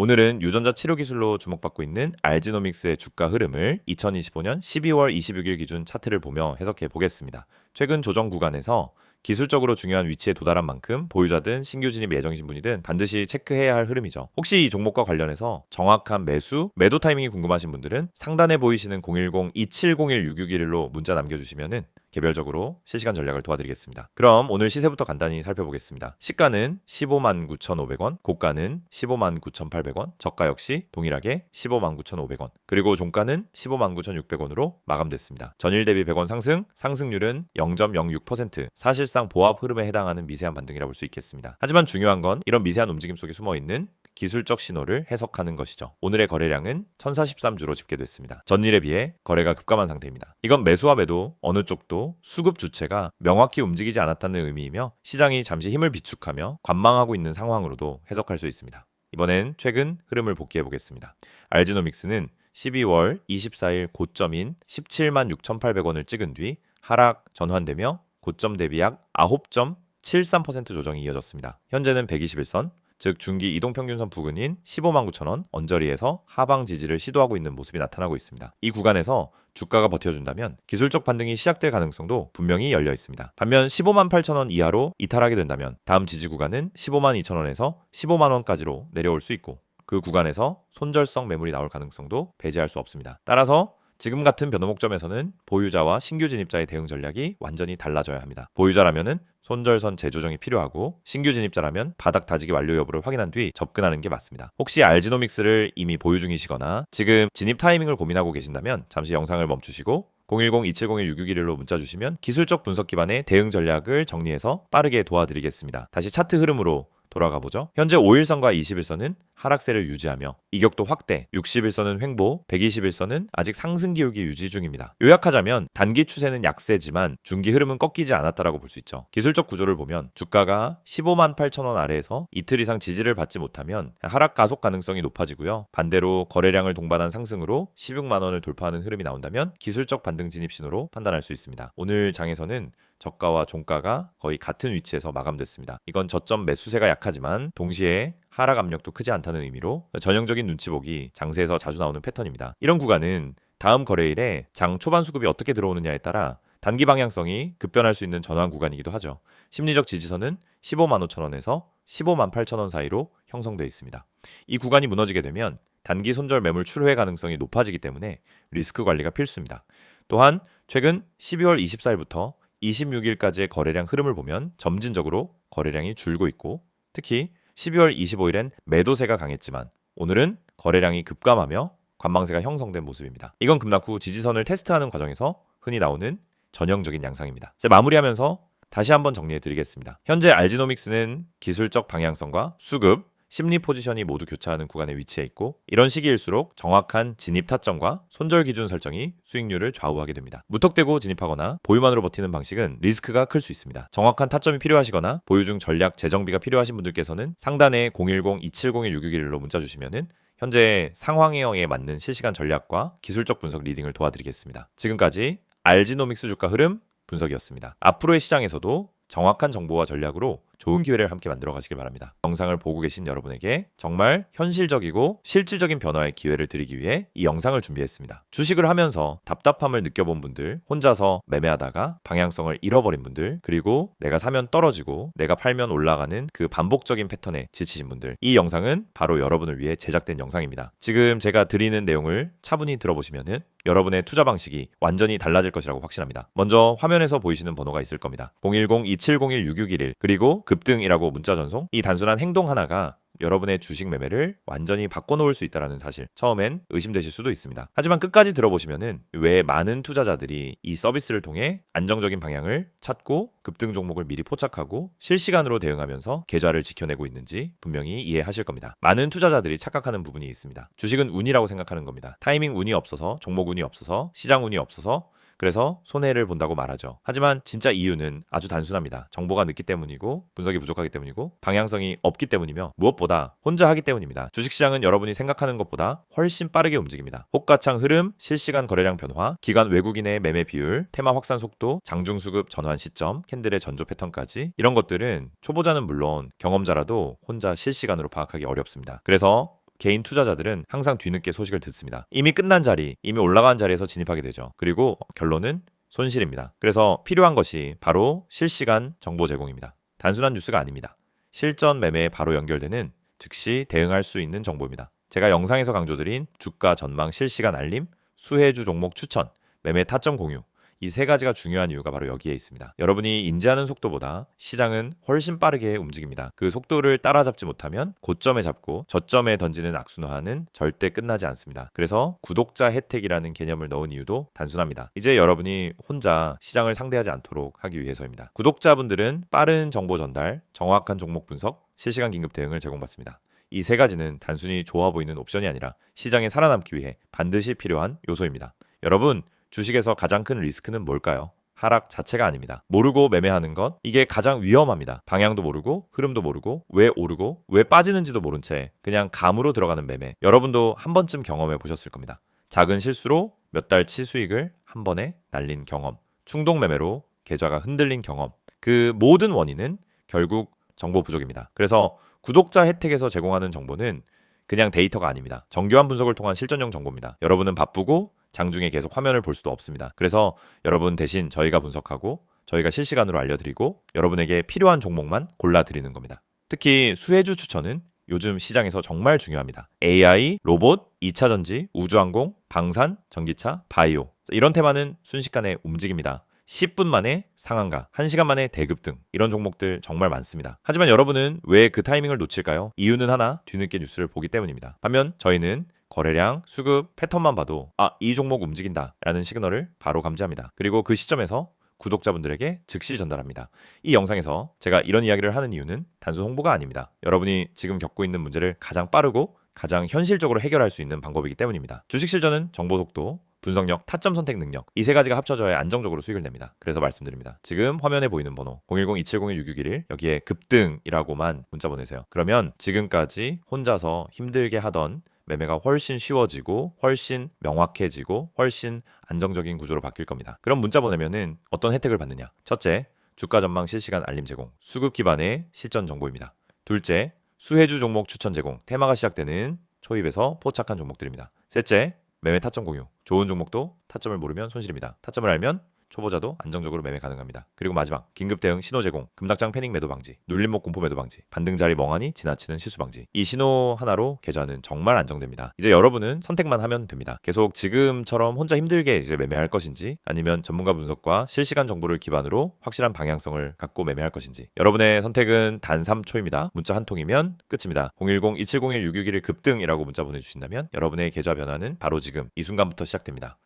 오늘은 유전자 치료 기술로 주목받고 있는 알지노믹스의 주가 흐름을 2025년 12월 26일 기준 차트를 보며 해석해 보겠습니다. 최근 조정 구간에서 기술적으로 중요한 위치에 도달한 만큼 보유자든 신규 진입 예정이신 분이든 반드시 체크해야 할 흐름이죠. 혹시 이 종목과 관련해서 정확한 매도 타이밍이 궁금하신 분들은 상단에 보이시는 010-2701-6611로 문자 남겨주시면은 개별적으로 실시간 전략을 도와드리겠습니다. 그럼 오늘 시세부터 간단히 살펴보겠습니다. 시가는 15만 9,500원, 고가는 15만 9,800원, 저가 역시 동일하게 15만 9,500원, 그리고 종가는 15만 9,600원으로 마감됐습니다. 전일 대비 100원 상승, 상승률은 0.06%, 사실상 보합 흐름에 해당하는 미세한 반등이라 볼 수 있겠습니다. 하지만 중요한 건 이런 미세한 움직임 속에 숨어있는 기술적 신호를 해석하는 것이죠. 오늘의 거래량은 1043주로 집계됐습니다. 전일에 비해 거래가 급감한 상태입니다. 이건 매수와 매도 어느 쪽도 수급 주체가 명확히 움직이지 않았다는 의미이며 시장이 잠시 힘을 비축하며 관망하고 있는 상황으로도 해석할 수 있습니다. 이번엔 최근 흐름을 복귀해 보겠습니다. 알지노믹스는 12월 24일 고점인 17만 6,800원을 찍은 뒤 하락 전환되며 고점 대비 약 9.73% 조정이 이어졌습니다. 현재는 121선, 즉 중기 이동평균선 부근인 15만 9천원 언저리에서 하방 지지를 시도하고 있는 모습이 나타나고 있습니다. 이 구간에서 주가가 버텨준다면 기술적 반등이 시작될 가능성도 분명히 열려 있습니다. 반면 15만 8천원 이하로 이탈하게 된다면 다음 지지 구간은 15만 2천원에서 15만 원까지로 내려올 수 있고 그 구간에서 손절성 매물이 나올 가능성도 배제할 수 없습니다. 따라서 지금 같은 변호목점에서는 보유자와 신규 진입자의 대응 전략이 완전히 달라져야 합니다. 보유자라면은 손절선 재조정이 필요하고 신규 진입자라면 바닥 다지기 완료 여부를 확인한 뒤 접근하는 게 맞습니다. 혹시 알지노믹스를 이미 보유 중이시거나 지금 진입 타이밍을 고민하고 계신다면 잠시 영상을 멈추시고 010-2701-6611로 문자 주시면 기술적 분석 기반의 대응 전략을 정리해서 빠르게 도와드리겠습니다. 다시 차트 흐름으로 돌아가 보죠. 현재 5일선과 21선은 하락세를 유지하며 이격도 확대, 60일선은 횡보, 121선은 아직 상승 기울기 유지 중입니다. 요약하자면 단기 추세는 약세지만 중기 흐름은 꺾이지 않았다라고 볼 수 있죠. 기술적 구조를 보면 주가가 15만 8천원 아래에서 이틀 이상 지지를 받지 못하면 하락 가속 가능성이 높아지고요. 반대로 거래량을 동반한 상승으로 16만 원을 돌파하는 흐름이 나온다면 기술적 반등 진입 신호로 판단할 수 있습니다. 오늘 장에서는 저가와 종가가 거의 같은 위치에서 마감됐습니다. 이건 저점 매수세가 약하지만 동시에 하락 압력도 크지 않다는 의미로 전형적인 눈치 보기 장세에서 자주 나오는 패턴입니다. 이런 구간은 다음 거래일에 장 초반 수급이 어떻게 들어오느냐에 따라 단기 방향성이 급변할 수 있는 전환 구간이기도 하죠. 심리적 지지선은 15만 5천원에서 15만 8천원 사이로 형성되어 있습니다. 이 구간이 무너지게 되면 단기 손절 매물 출회 가능성이 높아지기 때문에 리스크 관리가 필수입니다. 또한 최근 12월 24일부터 26일까지의 거래량 흐름을 보면 점진적으로 거래량이 줄고 있고 특히 12월 25일엔 매도세가 강했지만 오늘은 거래량이 급감하며 관망세가 형성된 모습입니다. 이건 급락 후 지지선을 테스트하는 과정에서 흔히 나오는 전형적인 양상입니다. 이제 마무리하면서 다시 한번 정리해 드리겠습니다. 현재 알지노믹스는 기술적 방향성과 수급, 심리 포지션이 모두 교차하는 구간에 위치해 있고 이런 시기일수록 정확한 진입 타점과 손절 기준 설정이 수익률을 좌우하게 됩니다. 무턱대고 진입하거나 보유만으로 버티는 방식은 리스크가 클 수 있습니다. 정확한 타점이 필요하시거나 보유 중 전략 재정비가 필요하신 분들께서는 상단에 010-2701-6611로 문자 주시면은 현재 상황에 맞는 실시간 전략과 기술적 분석 리딩을 도와드리겠습니다. 지금까지 알지노믹스 주가 흐름 분석이었습니다. 앞으로의 시장에서도 정확한 정보와 전략으로 좋은 기회를 함께 만들어 가시길 바랍니다. 영상을 보고 계신 여러분에게 정말 현실적이고 실질적인 변화의 기회를 드리기 위해 이 영상을 준비했습니다. 주식을 하면서 답답함을 느껴본 분들, 혼자서 매매하다가 방향성을 잃어버린 분들, 그리고 내가 사면 떨어지고 내가 팔면 올라가는 그 반복적인 패턴에 지치신 분들, 이 영상은 바로 여러분을 위해 제작된 영상입니다. 지금 제가 드리는 내용을 차분히 들어보시면은 여러분의 투자 방식이 완전히 달라질 것이라고 확신합니다. 먼저 화면에서 보이시는 번호가 있을 겁니다. 010-2701-6611 그리고 급등이라고 문자 전송. 이 단순한 행동 하나가 여러분의 주식 매매를 완전히 바꿔놓을 수 있다는 사실 처음엔 의심되실 수도 있습니다. 하지만 끝까지 들어보시면은 왜 많은 투자자들이 이 서비스를 통해 안정적인 방향을 찾고 급등 종목을 미리 포착하고 실시간으로 대응하면서 계좌를 지켜내고 있는지 분명히 이해하실 겁니다. 많은 투자자들이 착각하는 부분이 있습니다. 주식은 운이라고 생각하는 겁니다. 타이밍 운이 없어서, 종목 운이 없어서, 시장 운이 없어서 그래서 손해를 본다고 말하죠. 하지만 진짜 이유는 아주 단순합니다. 정보가 늦기 때문이고 분석이 부족하기 때문이고 방향성이 없기 때문이며 무엇보다 혼자 하기 때문입니다. 주식시장은 여러분이 생각하는 것보다 훨씬 빠르게 움직입니다. 호가창 흐름, 실시간 거래량 변화, 기관 외국인의 매매 비율, 테마 확산 속도, 장중수급 전환 시점, 캔들의 전조 패턴까지 이런 것들은 초보자는 물론 경험자라도 혼자 실시간으로 파악하기 어렵습니다. 그래서 개인 투자자들은 항상 뒤늦게 소식을 듣습니다. 이미 끝난 자리, 이미 올라간 자리에서 진입하게 되죠. 그리고 결론은 손실입니다. 그래서 필요한 것이 바로 실시간 정보 제공입니다. 단순한 뉴스가 아닙니다. 실전 매매에 바로 연결되는 즉시 대응할 수 있는 정보입니다. 제가 영상에서 강조드린 주가 전망 실시간 알림, 수혜주 종목 추천, 매매 타점 공유, 이 세 가지가 중요한 이유가 바로 여기에 있습니다. 여러분이 인지하는 속도보다 시장은 훨씬 빠르게 움직입니다. 그 속도를 따라잡지 못하면 고점에 잡고 저점에 던지는 악순환은 절대 끝나지 않습니다. 그래서 구독자 혜택이라는 개념을 넣은 이유도 단순합니다. 이제 여러분이 혼자 시장을 상대하지 않도록 하기 위해서입니다. 구독자분들은 빠른 정보 전달, 정확한 종목 분석, 실시간 긴급 대응을 제공받습니다. 이 세 가지는 단순히 좋아 보이는 옵션이 아니라 시장에 살아남기 위해 반드시 필요한 요소입니다. 여러분, 주식에서 가장 큰 리스크는 뭘까요? 하락 자체가 아닙니다. 모르고 매매하는 것, 이게 가장 위험합니다. 방향도 모르고 흐름도 모르고 왜 오르고 왜 빠지는지도 모른 채 그냥 감으로 들어가는 매매. 여러분도 한 번쯤 경험해 보셨을 겁니다. 작은 실수로 몇 달치 수익을 한 번에 날린 경험, 충동 매매로 계좌가 흔들린 경험. 그 모든 원인은 결국 정보 부족입니다. 그래서 구독자 혜택에서 제공하는 정보는 그냥 데이터가 아닙니다. 정교한 분석을 통한 실전용 정보입니다. 여러분은 바쁘고 장중에 계속 화면을 볼 수도 없습니다. 그래서 여러분 대신 저희가 분석하고 저희가 실시간으로 알려드리고 여러분에게 필요한 종목만 골라드리는 겁니다. 특히 수혜주 추천은 요즘 시장에서 정말 중요합니다. AI, 로봇, 2차 전지, 우주항공, 방산, 전기차, 바이오 이런 테마는 순식간에 움직입니다. 10분 만에 상한가, 1시간 만에 대급 등 이런 종목들 정말 많습니다. 하지만 여러분은 왜 그 타이밍을 놓칠까요? 이유는 하나, 뒤늦게 뉴스를 보기 때문입니다. 반면 저희는 거래량, 수급, 패턴만 봐도 이 종목 움직인다 라는 시그널을 바로 감지합니다. 그리고 그 시점에서 구독자분들에게 즉시 전달합니다. 이 영상에서 제가 이런 이야기를 하는 이유는 단순 홍보가 아닙니다. 여러분이 지금 겪고 있는 문제를 가장 빠르고 가장 현실적으로 해결할 수 있는 방법이기 때문입니다. 주식 실전은 정보 속도, 분석력, 타점 선택 능력 이 세 가지가 합쳐져야 안정적으로 수익을 냅니다. 그래서 말씀드립니다. 지금 화면에 보이는 번호 010-2701-6611 여기에 급등이라고만 문자 보내세요. 그러면 지금까지 혼자서 힘들게 하던 매매가 훨씬 쉬워지고 훨씬 명확해지고 훨씬 안정적인 구조로 바뀔 겁니다. 그럼 문자 보내면은 어떤 혜택을 받느냐? 첫째, 주가 전망 실시간 알림 제공, 수급 기반의 실전 정보입니다. 둘째, 수혜주 종목 추천 제공, 테마가 시작되는 초입에서 포착한 종목들입니다. 셋째, 매매 타점 공유, 좋은 종목도 타점을 모르면 손실입니다. 타점을 알면 초보자도 안정적으로 매매 가능합니다. 그리고 마지막, 긴급 대응 신호 제공, 금닥장 패닉 매도 방지, 눌림목 공포 매도 방지, 반등 자리 멍하니 지나치는 실수 방지. 이 신호 하나로 계좌는 정말 안정됩니다. 이제 여러분은 선택만 하면 됩니다. 계속 지금처럼 혼자 힘들게 이제 매매할 것인지 아니면 전문가 분석과 실시간 정보를 기반으로 확실한 방향성을 갖고 매매할 것인지 여러분의 선택은 단 3초입니다. 문자 한 통이면 끝입니다. 010-2701-6611 급등이라고 문자 보내주신다면 여러분의 계좌 변화는 바로 지금 이 순간부터 시작됩니다.